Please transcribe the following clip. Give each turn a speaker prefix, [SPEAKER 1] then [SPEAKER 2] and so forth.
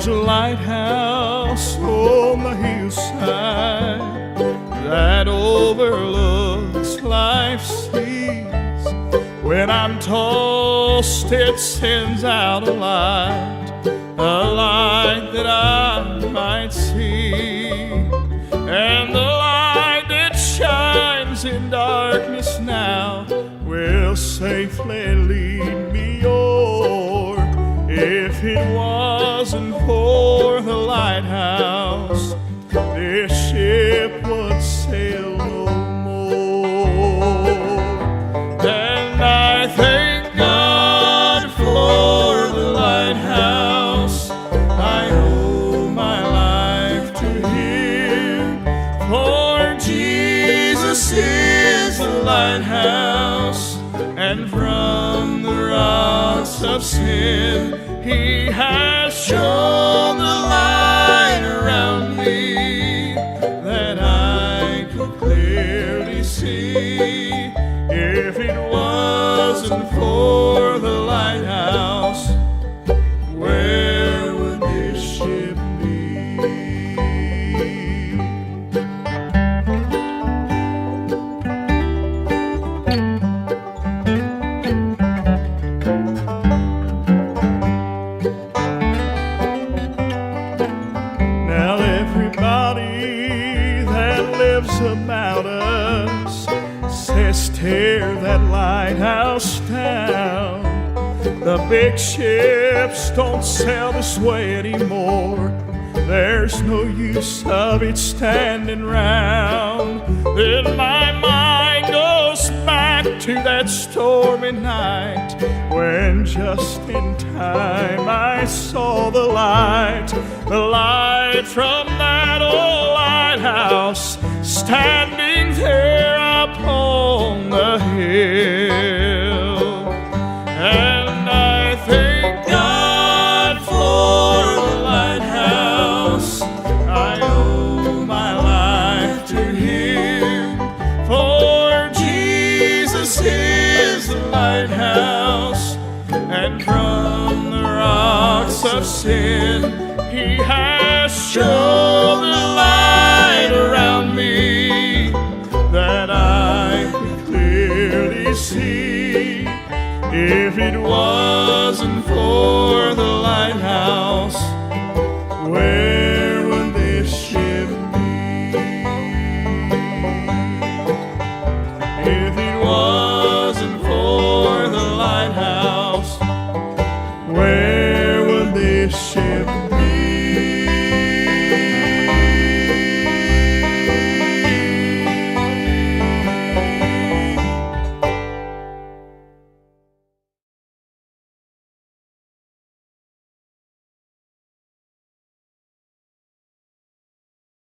[SPEAKER 1] There's a lighthouse on the hillside that overlooks life's seas. When I'm tossed, it sends out a light that I might see. And the light that shines in darkness now will safely lead me o'er. If it wasn't for the lighthouse, this ship would sail no more. And I thank God for the lighthouse. I owe my life to Him, for Jesus is the lighthouse, and from the rocks of sin He has shown the light around me, that I could clearly see. If it wasn't for the lighthouse, where would this ship be? Now everybody that lives about us says tear that lighthouse down. The big ships don't sail this way anymore. There's no use of it standing round. Then my mind goes back to that stormy night, when just in time I saw the light from that old lighthouse, standing there upon the hill. And I thank God for the lighthouse. I owe my life to Him, for Jesus is the lighthouse, and from the rocks of sin He has shown the light around me, that I could clearly see. If it was